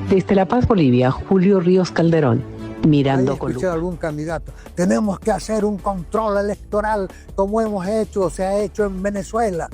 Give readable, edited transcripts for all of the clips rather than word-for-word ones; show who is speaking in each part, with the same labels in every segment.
Speaker 1: Desde La Paz, Bolivia, Julio Ríos Calderón, mirando
Speaker 2: Ahí
Speaker 1: con
Speaker 2: escuché a algún candidato, tenemos que hacer un control electoral como se ha hecho en Venezuela.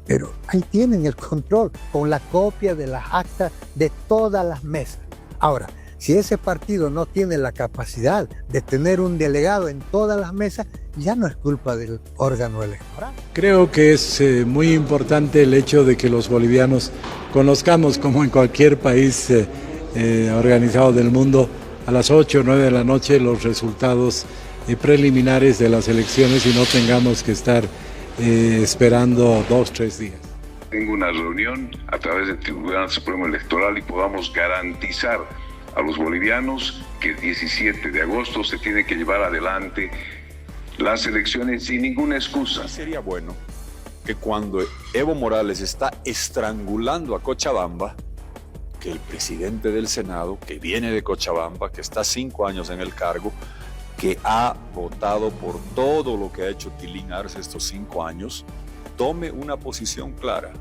Speaker 2: Pero ahí tienen el control con la copia de las actas de todas las mesas. Ahora, si ese partido no tiene la capacidad de tener un delegado en todas las mesas, ya no es culpa del órgano electoral.
Speaker 3: Creo que es muy importante el hecho de que los bolivianos conozcamos, como en cualquier país organizado del mundo, a las 8 o 9 de la noche los resultados preliminares de las elecciones y no tengamos que estar esperando 2 o 3 días.
Speaker 4: Tengo una reunión a través del Tribunal Supremo Electoral y podamos garantizar a los bolivianos que el 17 de agosto se tiene que llevar adelante las elecciones sin ninguna excusa.
Speaker 5: Sería bueno que cuando Evo Morales está estrangulando a Cochabamba, que el presidente del Senado, que viene de Cochabamba, que está 5 años en el cargo, que ha votado por todo lo que ha hecho Tilín Arce estos 5 años, tome una posición clara.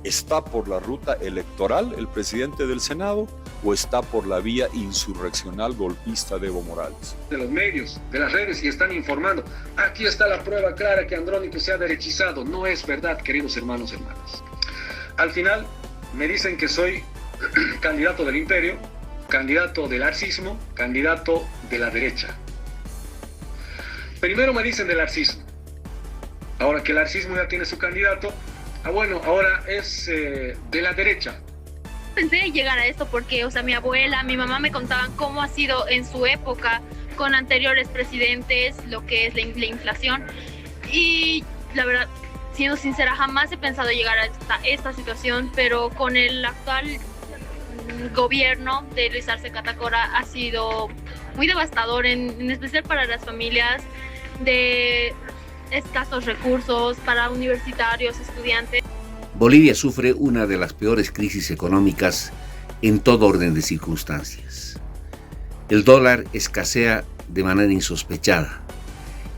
Speaker 5: ¿Está por la ruta electoral el presidente del Senado o está por la vía insurreccional golpista de Evo Morales?
Speaker 6: De los medios, de las redes, y están informando. Aquí está la prueba clara que Andrónico se ha derechizado. No es verdad, queridos hermanos y hermanas. Al final me dicen que soy candidato del imperio, candidato del arcismo, candidato de la derecha. Primero me dicen del arcismo. Ahora que el arcismo ya tiene su candidato, bueno, ahora es de la derecha.
Speaker 7: Pensé llegar a esto porque, mi abuela, mi mamá me contaban cómo ha sido en su época con anteriores presidentes, lo que es la inflación. Y la verdad, siendo sincera, jamás he pensado llegar a esta situación, pero con el actual gobierno de Luis Arce Catacora ha sido muy devastador, en especial para las familias de escasos recursos, para universitarios, estudiantes.
Speaker 8: Bolivia sufre una de las peores crisis económicas en todo orden de circunstancias. El dólar escasea de manera insospechada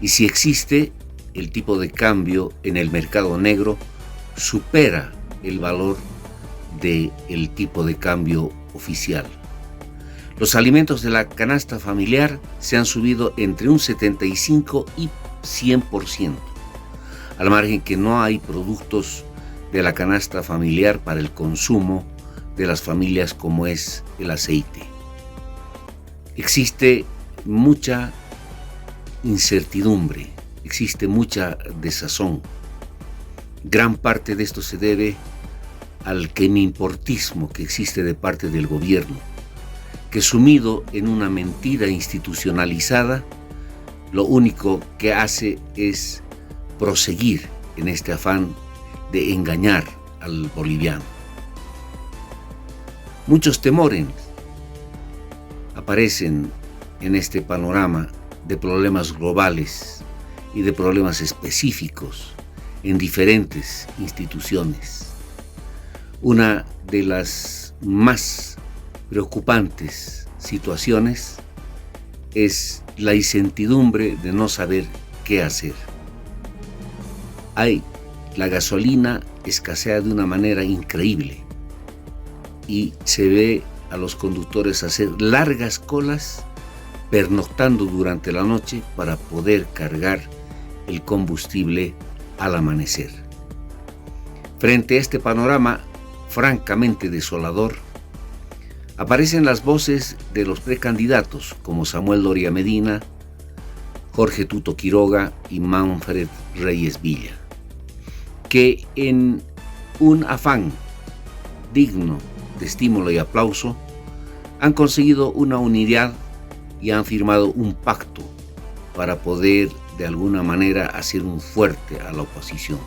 Speaker 8: y si existe, el tipo de cambio en el mercado negro supera el valor del tipo de cambio oficial. Los alimentos de la canasta familiar se han subido entre un 75 y 100%, al margen que no hay productos de la canasta familiar para el consumo de las familias como es el aceite. Existe mucha incertidumbre, existe mucha desazón. Gran parte de esto se debe al quemimportismo que existe de parte del gobierno, que sumido en una mentira institucionalizada, lo único que hace es proseguir en este afán de engañar al boliviano. Muchos temores aparecen en este panorama de problemas globales y de problemas específicos en diferentes instituciones. Una de las más preocupantes situaciones es la incertidumbre de no saber qué hacer. La gasolina escasea de una manera increíble y se ve a los conductores hacer largas colas pernoctando durante la noche para poder cargar el combustible al amanecer. Frente a este panorama francamente desolador, aparecen las voces de los precandidatos como Samuel Doria Medina, Jorge Tuto Quiroga y Manfred Reyes Villa, que en un afán digno de estímulo y aplauso han conseguido una unidad y han firmado un pacto para poder de alguna manera hacer un fuerte a la oposición.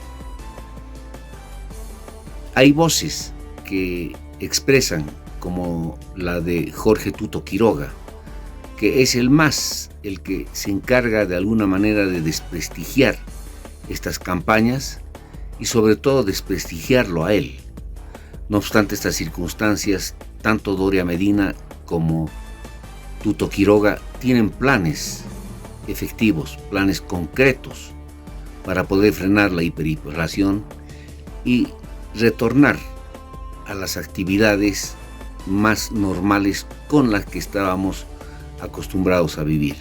Speaker 8: Hay voces que expresan, como la de Jorge Tuto Quiroga, que es el que se encarga de alguna manera de desprestigiar estas campañas y sobre todo desprestigiarlo a él. No obstante estas circunstancias, tanto Doria Medina como Tuto Quiroga tienen planes efectivos, planes concretos para poder frenar la hiperinflación y retornar a las actividades más normales con las que estábamos acostumbrados a vivir.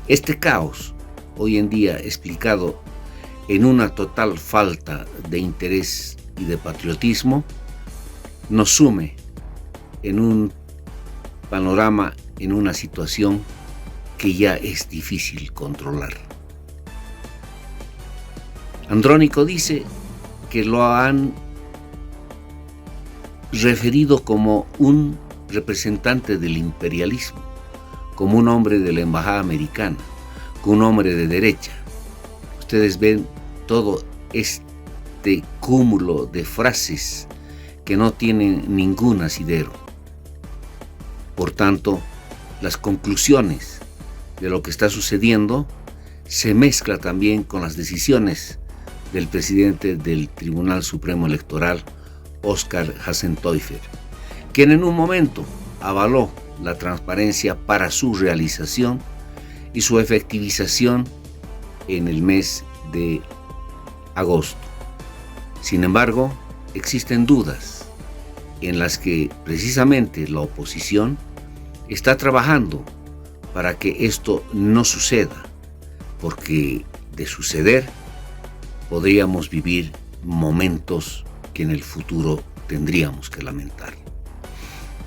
Speaker 8: Este caos, hoy en día explicado en una total falta de interés y de patriotismo, nos sume en un panorama, en una situación que ya es difícil controlar. Andrónico dice que lo han referido como un representante del imperialismo, como un hombre de la embajada americana, como un hombre de derecha. Ustedes ven todo este cúmulo de frases que no tienen ningún asidero. Por tanto, las conclusiones de lo que está sucediendo se mezcla también con las decisiones del presidente del Tribunal Supremo Electoral, Óscar Hasenteufel, quien en un momento avaló la transparencia para su realización y su efectivización en el mes de agosto. Sin embargo, existen dudas en las que precisamente la oposición está trabajando para que esto no suceda, porque de suceder podríamos vivir momentos que en el futuro tendríamos que lamentar.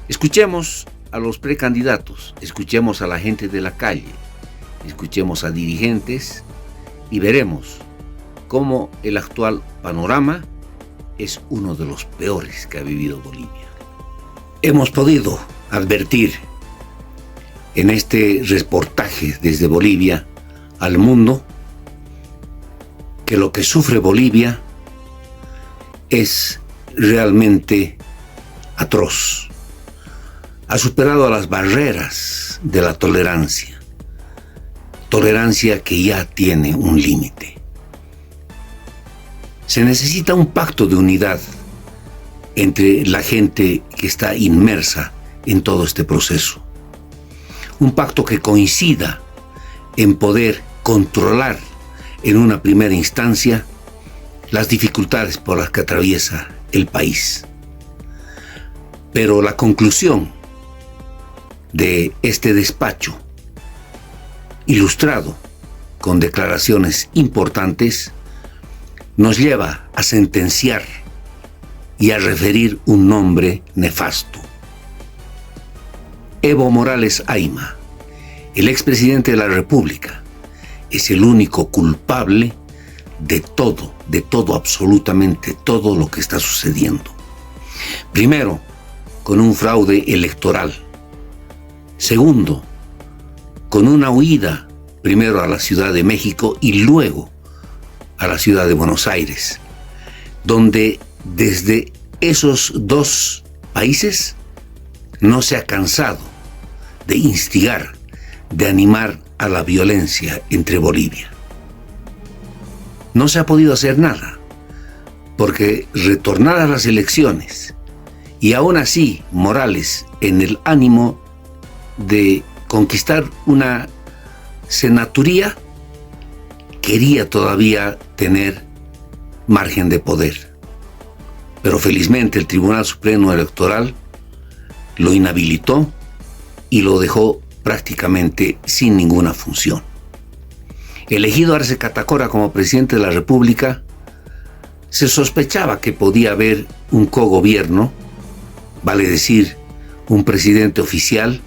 Speaker 8: Escuchemos a los precandidatos, escuchemos a la gente de la calle, escuchemos a dirigentes y veremos cómo el actual panorama es uno de los peores que ha vivido Bolivia. Hemos podido advertir en este reportaje desde Bolivia al mundo que lo que sufre Bolivia es realmente atroz. Ha superado a las barreras de la tolerancia que ya tiene un límite. Se necesita un pacto de unidad entre la gente que está inmersa en todo este proceso. Un pacto que coincida en poder controlar en una primera instancia las dificultades por las que atraviesa el país. Pero la conclusión de este despacho, ilustrado con declaraciones importantes, nos lleva a sentenciar y a referir un nombre nefasto. Evo Morales Ayma, el expresidente de la República, es el único culpable de todo, absolutamente todo lo que está sucediendo. Primero, con un fraude electoral. Segundo, con una huida, primero a la Ciudad de México y luego a la ciudad de Buenos Aires, donde desde esos dos países no se ha cansado de instigar, de animar a la violencia entre Bolivia. No se ha podido hacer nada, porque retornadas las elecciones, y aún así Morales, en el ánimo de conquistar una senaturía, quería todavía tener margen de poder. Pero felizmente el Tribunal Supremo Electoral lo inhabilitó y lo dejó prácticamente sin ninguna función. Elegido Arce Catacora como presidente de la República, se sospechaba que podía haber un cogobierno, vale decir, un presidente oficial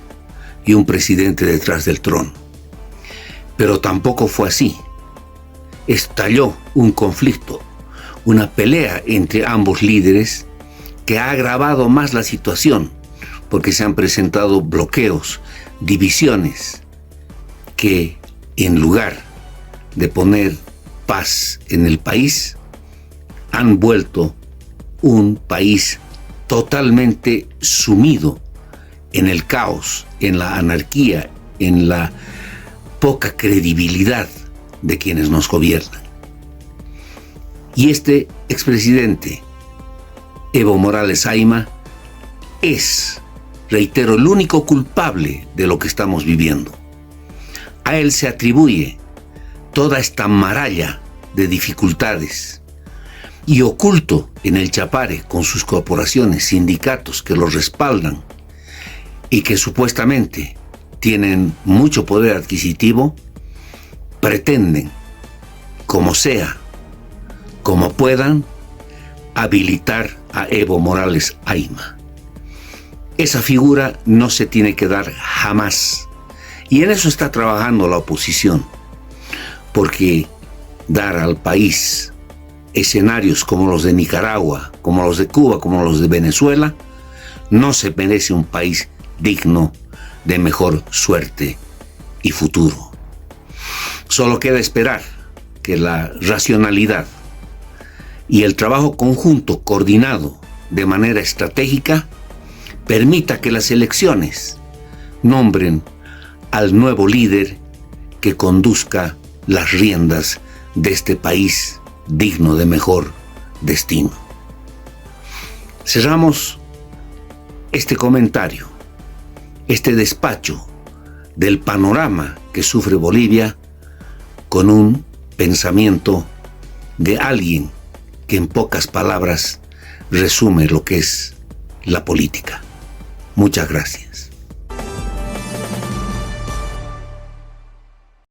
Speaker 8: y un presidente detrás del trono. Pero tampoco fue así. Estalló un conflicto, una pelea entre ambos líderes que ha agravado más la situación, porque se han presentado bloqueos, divisiones, que en lugar de poner paz en el país, han vuelto un país totalmente sumido en el caos, en la anarquía, en la poca credibilidad de quienes nos gobiernan. Y este expresidente, Evo Morales Ayma, es, reitero, el único culpable de lo que estamos viviendo. A él se atribuye toda esta maralla de dificultades, y oculto en el Chapare con sus corporaciones, sindicatos que los respaldan y que supuestamente tienen mucho poder adquisitivo, pretenden, como sea, como puedan, habilitar a Evo Morales Ayma. Esa figura no se tiene que dar jamás. Y en eso está trabajando la oposición, porque dar al país escenarios como los de Nicaragua, como los de Cuba, como los de Venezuela, no se merece un país digno de mejor suerte y futuro. Solo queda esperar que la racionalidad y el trabajo conjunto coordinado de manera estratégica permita que las elecciones nombren al nuevo líder que conduzca las riendas de este país digno de mejor destino. Cerramos este comentario, este despacho del panorama que sufre Bolivia con un pensamiento de alguien que en pocas palabras resume lo que es la política. Muchas gracias.